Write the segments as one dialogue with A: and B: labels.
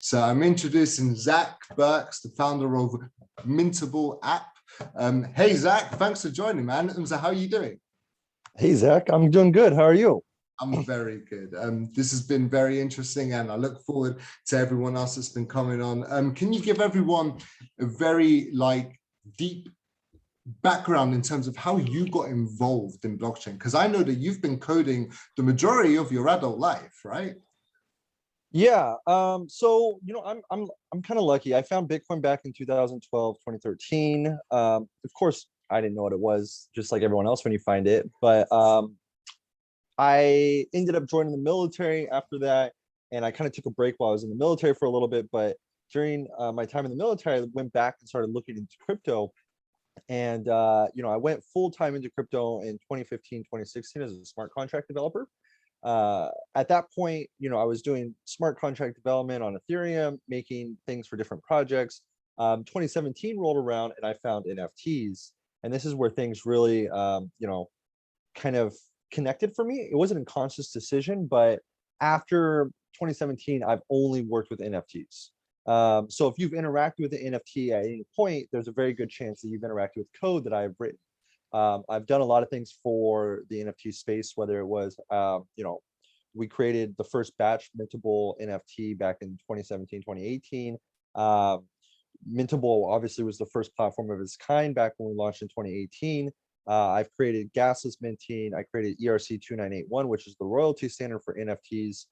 A: So I'm introducing Zack Burks, the founder of Mintable app. Hey, Zack, thanks for joining, man. And so how are you doing?
B: Hey, Zach, I'm doing good. How are you?
A: I'm very good. This has been very interesting, and I look forward to everyone else that's been coming on. Can you give everyone a very deep background in terms of how you got involved in blockchain? Because I know that you've been coding the majority of your adult life, right?
B: Yeah. I'm kind of lucky. I found Bitcoin back in 2012, 2013. Of course, I didn't know what it was, just like everyone else when you find it. But I ended up joining the military after that, and I kind of took a break while I was in the military for a little bit. But during my time in the military, I went back and started looking into crypto. And I went full time into crypto in 2015, 2016 as a smart contract developer. At that point, I was doing smart contract development on Ethereum, making things for different projects. 2017 rolled around and I found NFTs. And this is where things really, kind of connected for me. It wasn't a conscious decision, but after 2017, I've only worked with NFTs. So if you've interacted with the NFT at any point, there's a very good chance that you've interacted with code that I've written. I've done a lot of things for the NFT space, whether it was, we created the first batch Mintable NFT back in 2017, 2018. Mintable obviously was the first platform of its kind back when we launched in 2018. I've created gasless minting. I created ERC 2981, which is the royalty standard for NFTs.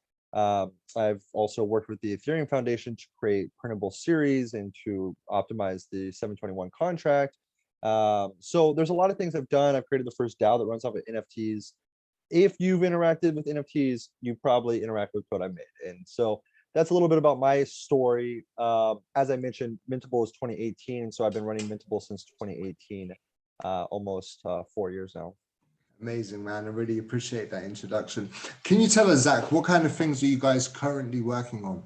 B: I've also worked with the Ethereum Foundation to create printable series and to optimize the 721 contract. So there's a lot of things I've done. I've created the first DAO that runs off of NFTs. If you've interacted with NFTs, you probably interact with code I made. And so that's a little bit about my story. As I mentioned, Mintable is 2018. And so I've been running Mintable since 2018, almost 4 years now.
A: Amazing, man. I really appreciate that introduction. Can you tell us, Zack, what kind of things are you guys currently working on?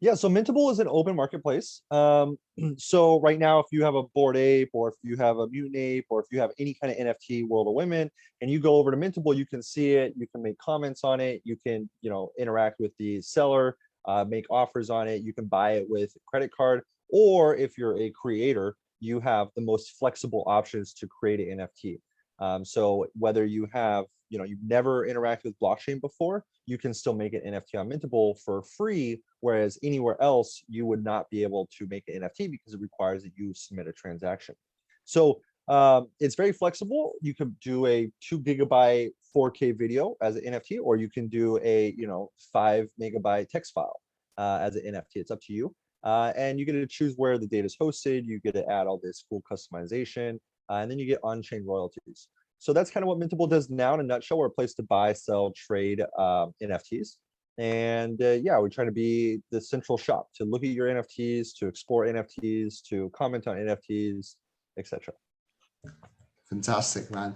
B: Yeah, so Mintable is an open marketplace. So right now, if you have a Bored Ape, or if you have a Mutant Ape, or if you have any kind of NFT, World of Women, and you go over to Mintable, you can see it, you can make comments on it, you can, interact with the seller, make offers on it, you can buy it with a credit card, or if you're a creator, you have the most flexible options to create an NFT. So whether you have, you've never interacted with blockchain before, you can still make an NFT on Mintable for free, whereas anywhere else you would not be able to make an NFT because it requires that you submit a transaction. So it's very flexible. You can do a 2 GB 4K video as an NFT, or you can do a 5 MB text file as an NFT. It's up to you. And you get to choose where the data is hosted. You get to add all this cool customization, and then you get on-chain royalties. So that's kind of what Mintable does now in a nutshell. We're a place to buy, sell, trade NFTs. And yeah, we try to be the central shop to look at your NFTs, to explore NFTs, to comment on NFTs, etc.
A: Fantastic, man.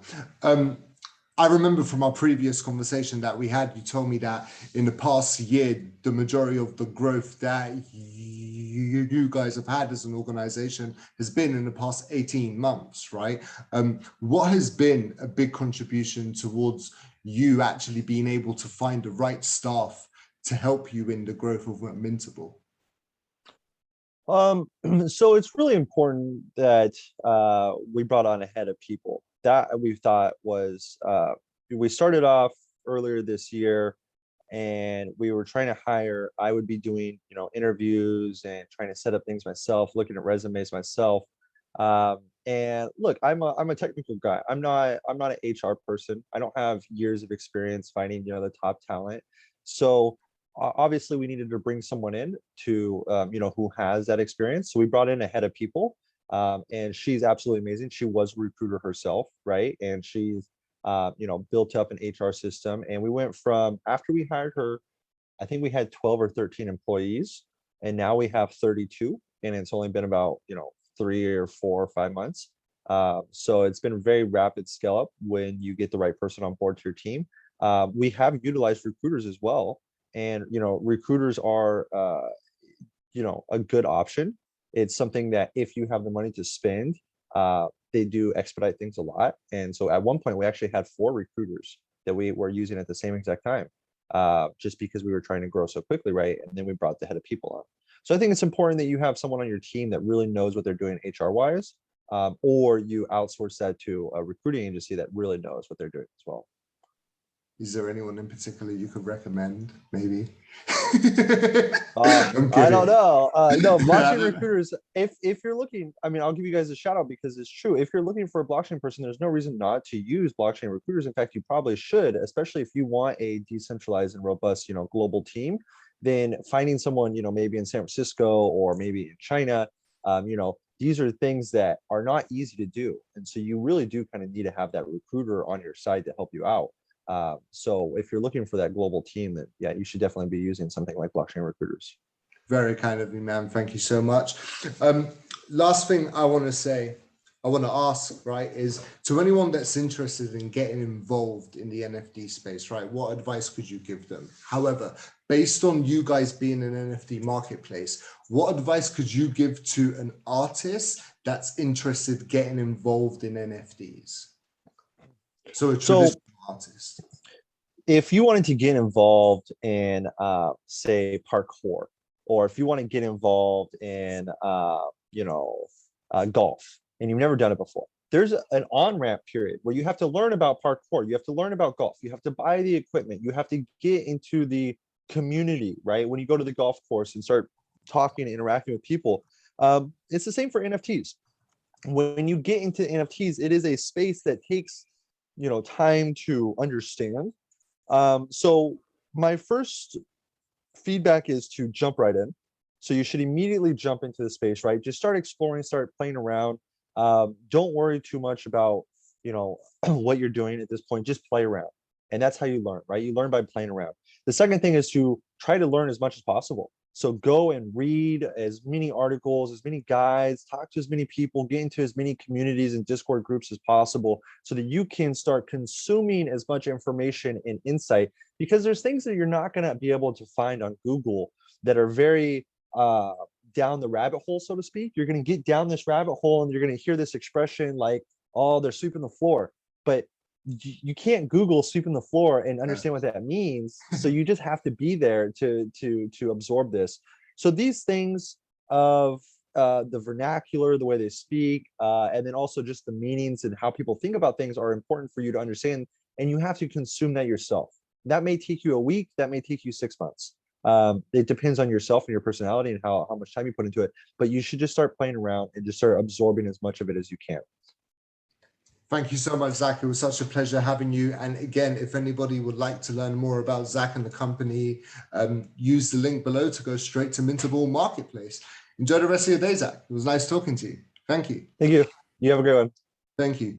A: I remember from our previous conversation that we had, you told me that in the past year, the majority of the growth that you guys have had as an organization has been in the past 18 months, right? What has been a big contribution towards you actually being able to find the right staff to help you in the growth of Mintable?
B: So it's really important that we brought on a head of people. That we thought was, we started off earlier this year and we were trying to hire. I would be doing, interviews and trying to set up things myself, looking at resumes myself. And look, I'm a technical guy. I'm not an HR person. I don't have years of experience finding, the top talent. So obviously we needed to bring someone in to, who has that experience. So we brought in a head of people. And she's absolutely amazing. She was a recruiter herself, right? And she's, built up an HR system. And we went from, after we hired her, I think we had 12 or 13 employees, and now we have 32. And it's only been about, 3 or 4 or 5 months. So it's been a very rapid scale up when you get the right person on board to your team. We have utilized recruiters as well. And, recruiters are, a good option. It's something that if you have the money to spend, they do expedite things a lot. And so at one point, we actually had 4 recruiters that we were using at the same exact time. just because we were trying to grow so quickly, right? And then we brought the head of people on. So I think it's important that you have someone on your team that really knows what they're doing HR wise, or you outsource that to a recruiting agency that really knows what they're doing as well.
A: Is there anyone in particular you could recommend? Maybe.
B: I don't know. No, blockchain
A: Yeah,
B: recruiters. If you're looking, I mean, I'll give you guys a shout out because it's true. If you're looking for a blockchain person, there's no reason not to use blockchain recruiters. In fact, you probably should, especially if you want a decentralized and robust, global team. Then finding someone, maybe in San Francisco or maybe in China, these are things that are not easy to do, and so you really do kind of need to have that recruiter on your side to help you out. So if you're looking for that global team, that you should definitely be using something like blockchain recruiters.
A: very kind of you, man. Thank you so much. Last thing I want to ask, right, is to anyone that's interested in getting involved in the NFT space, right, what advice could you give them? However, based on you guys being an NFT marketplace, what advice could you give to an artist that's interested getting involved in NFTs? So a traditional artist.
B: If you wanted to get involved in, say, parkour, or if you want to get involved in, golf, and you've never done it before, there's an on-ramp period where you have to learn about parkour, you have to learn about golf, you have to buy the equipment, you have to get into the community, right? When you go to the golf course and start talking and interacting with people, it's the same for NFTs. When you get into NFTs, it is a space that takes time to understand. So my first feedback is to jump right in. So you should immediately jump into the space, right? Just start exploring, start playing around. Don't worry too much about, what you're doing at this point. Just play around. And that's how you learn, right? You learn by playing around. The second thing is to try to learn as much as possible. So go and read as many articles, as many guides, talk to as many people, get into as many communities and Discord groups as possible so that you can start consuming as much information and insight, because there's things that you're not going to be able to find on Google that are very down the rabbit hole, so to speak. You're going to get down this rabbit hole and you're going to hear this expression like, oh, they're sweeping the floor. But you can't Google sweeping the floor and understand what that means. So you just have to be there to absorb this. So these things of the vernacular, the way they speak, and then also just the meanings and how people think about things are important for you to understand. And you have to consume that yourself. That may take you a week, that may take you 6 months. It depends on yourself and your personality and how much time you put into it. But you should just start playing around and just start absorbing as much of it as you can.
A: Thank you so much, Zack. It was such a pleasure having you. And again, if anybody would like to learn more about Zack and the company, use the link below to go straight to Mintable Marketplace. Enjoy the rest of your day, Zack. It was nice talking to you. Thank you.
B: Thank you. You have a great one.
A: Thank you.